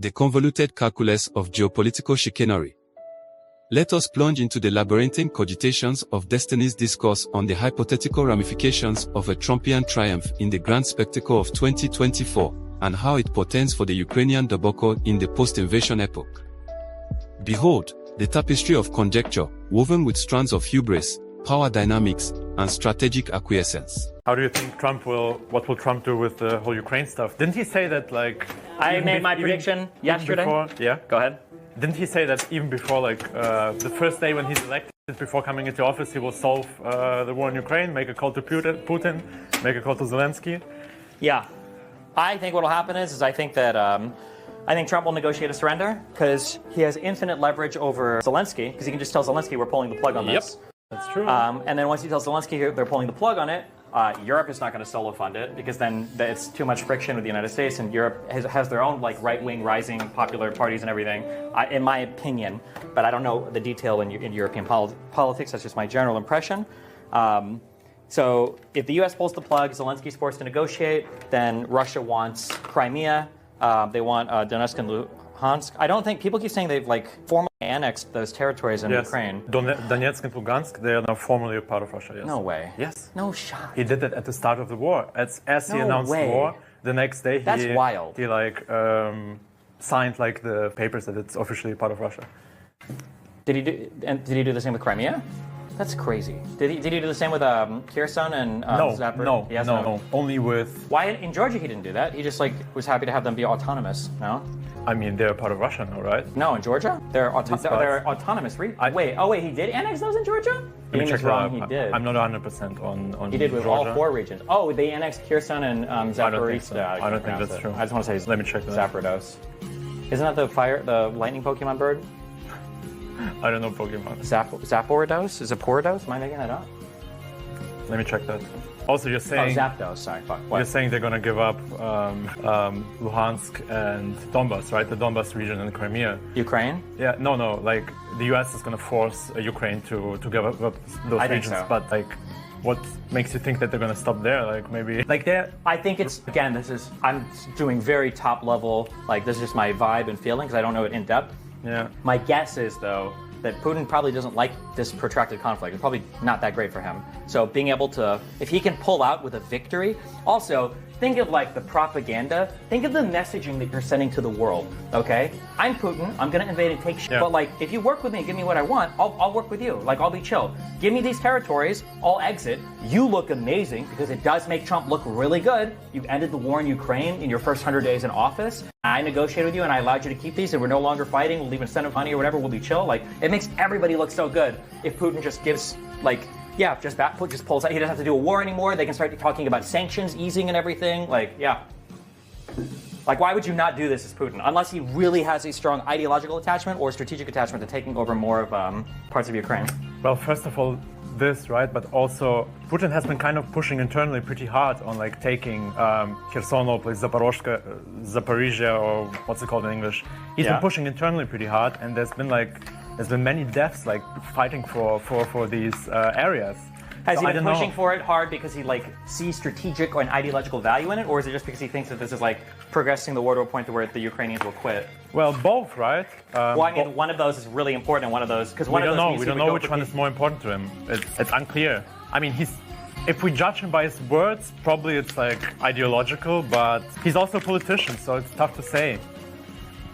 the convoluted calculus of geopolitical chicanery. Let us plunge into the labyrinthine cogitations of Destiny's discourse on the hypothetical ramifications of a Trumpian triumph in the grand spectacle of 2024, and how it portends for the Ukrainian debacle in the post-invasion epoch. Behold, the tapestry of conjecture, woven with strands of hubris, power dynamics, and strategic acquiescence. How do you think what will Trump do with the whole Ukraine stuff? Didn't he say that, like... I made my prediction yesterday. Go ahead. Didn't he say that even before, like, the first day when he's elected, before coming into office, he will solve the war in Ukraine, make a call to Putin, make a call to Zelensky? Yeah. I think what will happen is I think that I think Trump will negotiate a surrender because he has infinite leverage over Zelensky because he can just tell Zelensky we're pulling the plug on this. Yep, that's true. And then once he tells Zelensky they're pulling the plug on it, Europe is not going to solo fund it because then it's too much friction with the United States, and Europe has their own like right-wing rising popular parties and everything, in my opinion. But I don't know the detail in European politics. That's just my general impression. So if the U.S. pulls the plug, Zelensky's forced to negotiate, then Russia wants Crimea. They want Donetsk and Luhansk. I don't think people keep saying they've like formally annexed those territories in Ukraine. Donetsk and Lugansk, they are now formally a part of Russia, yes. No way. Yes. No shot. He did it at the start of the war. As he announced war, the next day That's wild. He like signed like the papers that it's officially part of Russia. Did he do the same with Crimea? That's crazy. Did he do the same with Kherson and Zaporizhzhia? No. Only with... Why in Georgia he didn't do that? He just like was happy to have them be autonomous. No. I mean, they're part of Russia now, right? No, in Georgia they're autonomous. Wait, he did annex those in Georgia? Let me check wrong. He did. I'm not 100% on. He did with Georgia. all four regions. Oh, they annexed Kherson and Zaporizhzhia. I don't think that's true. I just want to say. Let me check that. Zapdos. Isn't that the lightning Pokemon bird? I don't know Pokemon. Zaporidos? Zaporidos? Am I making that up? Let me check that. Also, you're saying... Oh, Zapdos, sorry. Fuck. What? You're saying they're going to give up Luhansk and Donbas, right? The Donbas region and Crimea. Ukraine? Yeah, no. Like, the US is going to force Ukraine to give up those regions. So. But, like, what makes you think that they're going to stop there? Like, maybe... Like, they're... I think it's... Again, I'm doing very top level. Like, this is just my vibe and feeling because I don't know it in depth. Yeah. My guess is, though, that Putin probably doesn't like this protracted conflict. It's probably not that great for him. So being able to, if he can pull out with a victory, also think of like the propaganda, think of the messaging that you're sending to the world, okay? I'm Putin, I'm gonna invade and take shit, but like, if you work with me and give me what I want, I'll work with you. Like, I'll be chill. Give me these territories, I'll exit. You look amazing because it does make Trump look really good. You've ended the war in Ukraine in your first 100 days in office. I negotiated with you and I allowed you to keep these and we're no longer fighting, we'll leave incentive money or whatever, we'll be chill. Like, it makes everybody look so good if Putin just gives, like, just pulls out. He doesn't have to do a war anymore. They can start talking about sanctions easing and everything. Like, yeah. Like, why would you not do this as Putin? Unless he really has a strong ideological attachment or strategic attachment to taking over more of parts of Ukraine. Well, first of all, this, right? But also, Putin has been kind of pushing internally pretty hard on, like, taking Khersonopol, Zaporizhzhia, or what's it called in English? He's been pushing internally pretty hard, and there's been many deaths, like, fighting for these areas. Has he been pushing for it hard because he like sees strategic or an ideological value in it, or is it just because he thinks that this is like progressing the war to a point to where the Ukrainians will quit? Well, both, right? Well, I mean, one of those is really important, and one of those because we don't know which one is more important to him. It's unclear. I mean, if we judge him by his words, probably it's like ideological, but he's also a politician, so it's tough to say.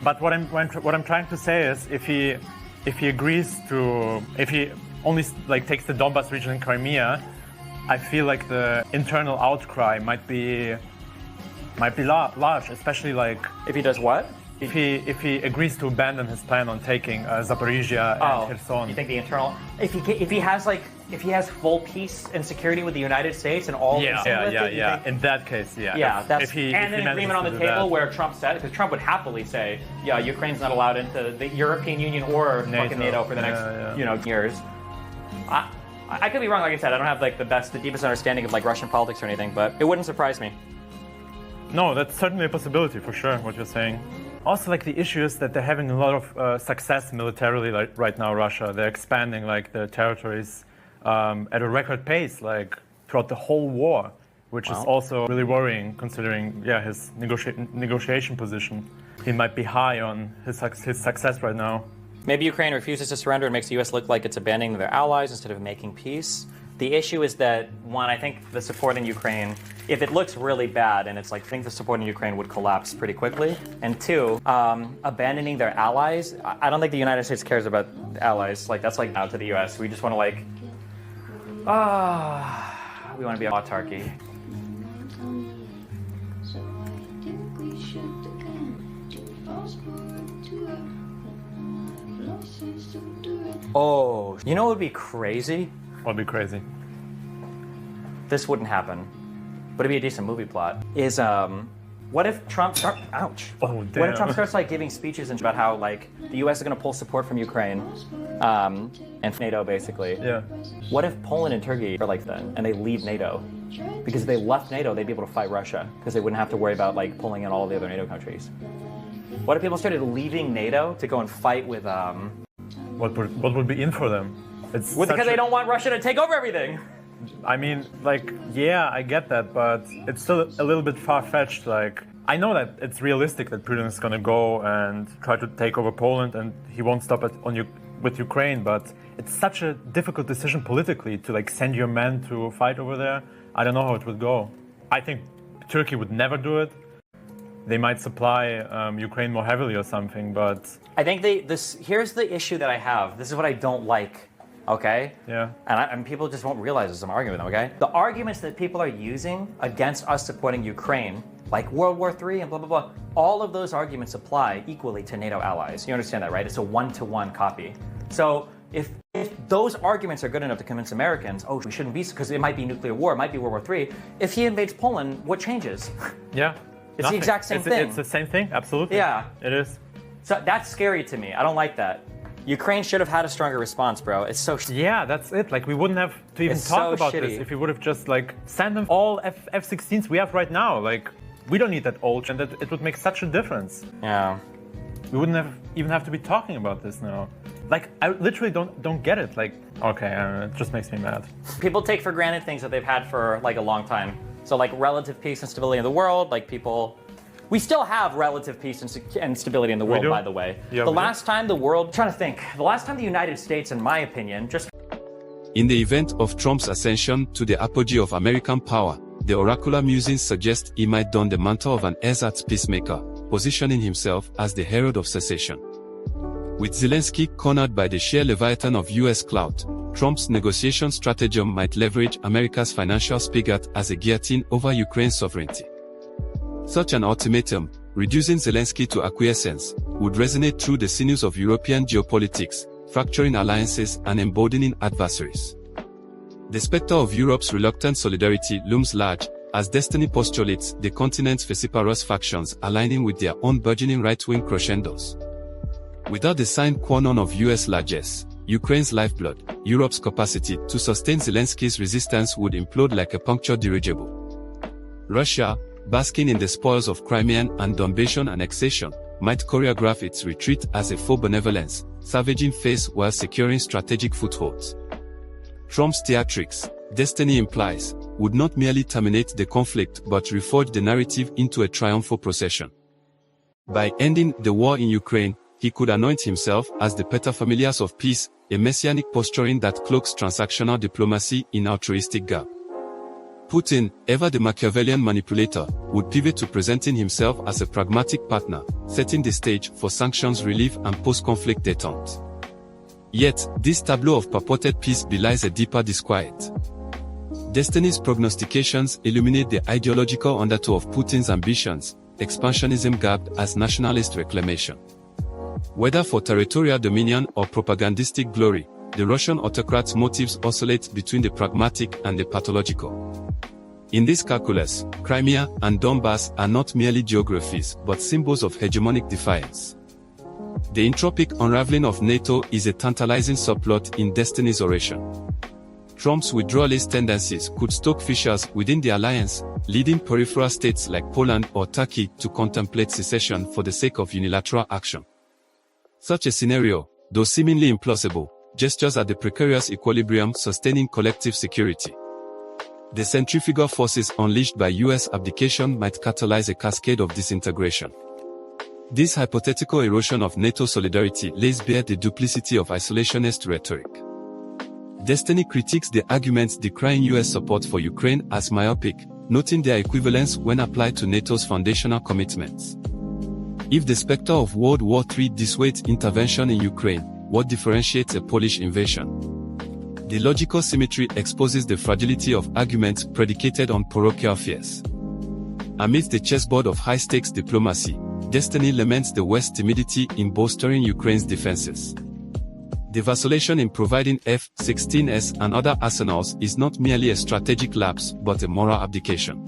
But what I'm trying to say is, if he only like takes the Donbas region and Crimea, I feel like the internal outcry might be large, especially like if he does what? If he agrees to abandon his plan on taking Zaporizhzhia and Kherson. You think the internal? If he has full peace and security with the United States and all. Yeah. In that case, yeah. Yeah, that's and an agreement on the table where Trump said, because Trump would happily say, yeah, Ukraine's not allowed into the European Union or fucking NATO for the next years. I could be wrong. Like I said, I don't have like the deepest understanding of like Russian politics or anything, but it wouldn't surprise me. No, that's certainly a possibility for sure. What you're saying. Also, like the issue is that they're having a lot of success militarily, like right now. Russia, they're expanding like their territories at a record pace, like throughout the whole war, which is also really worrying considering his negotiation position. he might be high on his success right now. Maybe Ukraine refuses to surrender and makes the U.S. look like it's abandoning their allies instead of making peace. The issue is that, one, I think the support in Ukraine, if it looks really bad, and it's like, I think the support in Ukraine would collapse pretty quickly. And two, abandoning their allies, I don't think the United States cares about allies. Like, that's like now to the U.S. We just want to like, we want to be autarky. Oh, you know what would be crazy? Would be crazy. This wouldn't happen, but it'd be a decent movie plot. Is what if Trump ouch. Oh, damn. What if Trump starts like giving speeches and about how like the U.S. is going to pull support from Ukraine and NATO basically? Yeah. What if Poland and Turkey are like that and they leave NATO? Because if they left NATO, they'd be able to fight Russia because they wouldn't have to worry about like pulling in all the other NATO countries. What if people started leaving NATO to go and fight with What would be in for them? It's because they don't want Russia to take over everything. I mean, like, yeah, I get that, but it's still a little bit far-fetched. Like, I know that it's realistic that Putin is going to go and try to take over Poland, and he won't stop with Ukraine. But it's such a difficult decision politically to like send your men to fight over there. I don't know how it would go. I think Turkey would never do it. They might supply Ukraine more heavily or something, but I think here's the issue that I have. This is what I don't like. Okay? Yeah. And people just won't realize this. I'm arguing with them, okay? The arguments that people are using against us supporting Ukraine, like World War III and blah, blah, blah, all of those arguments apply equally to NATO allies. You understand that, right? It's a one-to-one copy. So if those arguments are good enough to convince Americans, oh, we shouldn't be, because it might be nuclear war, it might be World War III, if he invades Poland, what changes? Yeah. It's Nothing. the exact same thing. It's the same thing, absolutely. Yeah. It is. So that's scary to me. I don't like that. Ukraine should have had a stronger response, bro. It's so... Yeah, that's it. Like, we wouldn't have to even talk about this if we would have just, like, sent them all F-16s we have right now. Like, we don't need that old, and that it would make such a difference. Yeah. We wouldn't even have to be talking about this now. Like, I literally don't get it. Like, okay, I don't know, it just makes me mad. People take for granted things that they've had for, like, a long time. So, like, relative peace and stability in the world, like, people... We still have relative peace and stability in the world, by the way. Yeah, the last time the United States, in my opinion, just... In the event of Trump's ascension to the apogee of American power, the oracular musings suggest he might don the mantle of an ersatz peacemaker, positioning himself as the herald of secession. With Zelensky cornered by the sheer leviathan of US clout, Trump's negotiation stratagem might leverage America's financial spigot as a guillotine over Ukraine's sovereignty. Such an ultimatum, reducing Zelensky to acquiescence, would resonate through the sinews of European geopolitics, fracturing alliances and emboldening adversaries. The specter of Europe's reluctant solidarity looms large, as destiny postulates the continent's vociferous factions aligning with their own burgeoning right-wing crescendos. Without the sine qua non of US largesse, Ukraine's lifeblood, Europe's capacity to sustain Zelensky's resistance would implode like a punctured dirigible. Russia, basking in the spoils of Crimean and Donbassian annexation, might choreograph its retreat as a faux benevolence, savaging face while securing strategic footholds. Trump's theatrics, destiny implies, would not merely terminate the conflict but reforge the narrative into a triumphal procession. By ending the war in Ukraine, he could anoint himself as the paterfamilias of peace, a messianic posturing that cloaks transactional diplomacy in altruistic garb. Putin, ever the Machiavellian manipulator, would pivot to presenting himself as a pragmatic partner, setting the stage for sanctions relief and post-conflict détente. Yet, this tableau of purported peace belies a deeper disquiet. Destiny's prognostications illuminate the ideological undertow of Putin's ambitions, expansionism garbed as nationalist reclamation. Whether for territorial dominion or propagandistic glory, the Russian autocrat's motives oscillate between the pragmatic and the pathological. In this calculus, Crimea and Donbass are not merely geographies but symbols of hegemonic defiance. The entropic unraveling of NATO is a tantalizing subplot in Destiny's oration. Trump's withdrawalist tendencies could stoke fissures within the alliance, leading peripheral states like Poland or Turkey to contemplate secession for the sake of unilateral action. Such a scenario, though seemingly implausible, gestures at the precarious equilibrium sustaining collective security. The centrifugal forces unleashed by US abdication might catalyze a cascade of disintegration. This hypothetical erosion of NATO solidarity lays bare the duplicity of isolationist rhetoric. Destiny critiques the arguments decrying US support for Ukraine as myopic, noting their equivalence when applied to NATO's foundational commitments. If the specter of World War III dissuades intervention in Ukraine, what differentiates a Polish invasion? The logical symmetry exposes the fragility of arguments predicated on parochial fears. Amidst the chessboard of high-stakes diplomacy, Destiny laments the West's timidity in bolstering Ukraine's defenses. The vacillation in providing F-16s and other arsenals is not merely a strategic lapse but a moral abdication.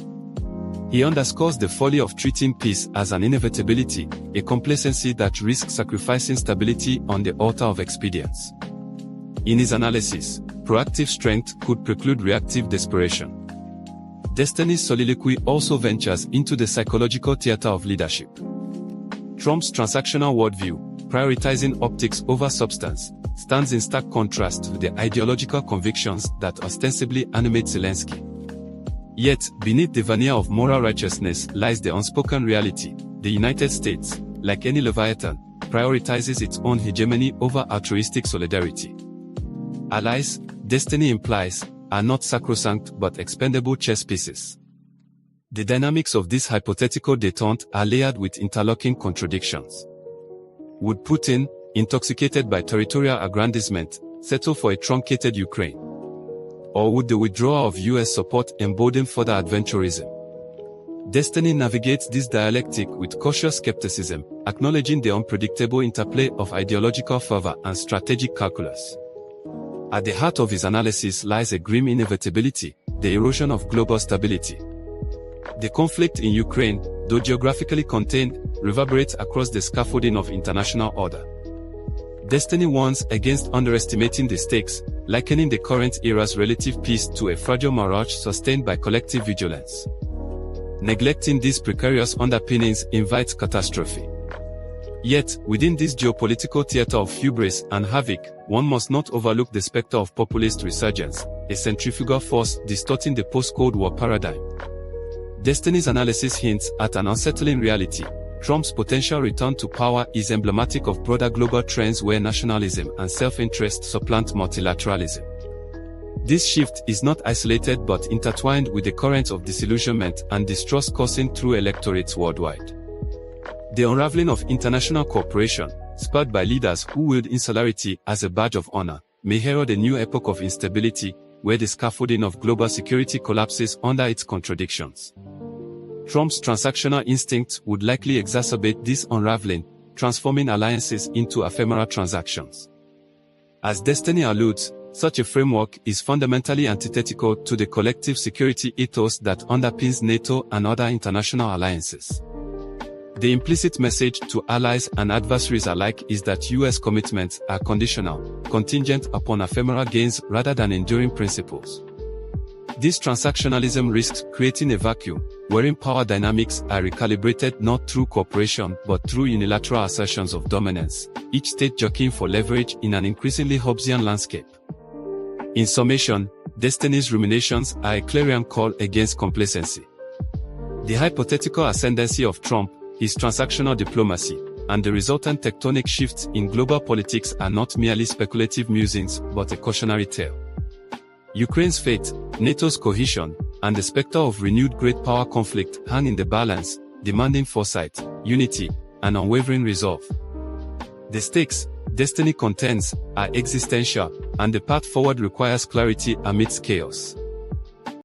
He underscores the folly of treating peace as an inevitability, a complacency that risks sacrificing stability on the altar of expedience. In his analysis, proactive strength could preclude reactive desperation. Destiny's soliloquy also ventures into the psychological theater of leadership. Trump's transactional worldview, prioritizing optics over substance, stands in stark contrast with the ideological convictions that ostensibly animate Zelensky. Yet, beneath the veneer of moral righteousness lies the unspoken reality: the United States, like any Leviathan, prioritizes its own hegemony over altruistic solidarity. Allies, Destiny implies, are not sacrosanct but expendable chess pieces. The dynamics of this hypothetical détente are layered with interlocking contradictions. Would Putin, intoxicated by territorial aggrandizement, settle for a truncated Ukraine? Or would the withdrawal of US support embolden further adventurism? Destiny navigates this dialectic with cautious skepticism, acknowledging the unpredictable interplay of ideological fervor and strategic calculus. At the heart of his analysis lies a grim inevitability: the erosion of global stability. The conflict in Ukraine, though geographically contained, reverberates across the scaffolding of international order. Destiny warns against underestimating the stakes, likening the current era's relative peace to a fragile mirage sustained by collective vigilance. Neglecting these precarious underpinnings invites catastrophe. Yet, within this geopolitical theater of hubris and havoc, one must not overlook the specter of populist resurgence, a centrifugal force distorting the post-Cold War paradigm. Destiny's analysis hints at an unsettling reality. Trump's potential return to power is emblematic of broader global trends where nationalism and self-interest supplant multilateralism. This shift is not isolated but intertwined with the currents of disillusionment and distrust coursing through electorates worldwide. The unraveling of international cooperation, spurred by leaders who wield insularity as a badge of honor, may herald a new epoch of instability, where the scaffolding of global security collapses under its contradictions. Trump's transactional instincts would likely exacerbate this unraveling, transforming alliances into ephemeral transactions. As Destiny alludes, such a framework is fundamentally antithetical to the collective security ethos that underpins NATO and other international alliances. The implicit message to allies and adversaries alike is that US commitments are conditional, contingent upon ephemeral gains rather than enduring principles. This transactionalism risks creating a vacuum, wherein power dynamics are recalibrated not through cooperation but through unilateral assertions of dominance, each state jockeying for leverage in an increasingly Hobbesian landscape. In summation, Destiny's ruminations are a clarion call against complacency. The hypothetical ascendancy of Trump, his transactional diplomacy, and the resultant tectonic shifts in global politics are not merely speculative musings but a cautionary tale. Ukraine's fate, NATO's cohesion, and the specter of renewed great power conflict hang in the balance, demanding foresight, unity, and unwavering resolve. The stakes, Destiny contends, are existential, and the path forward requires clarity amidst chaos.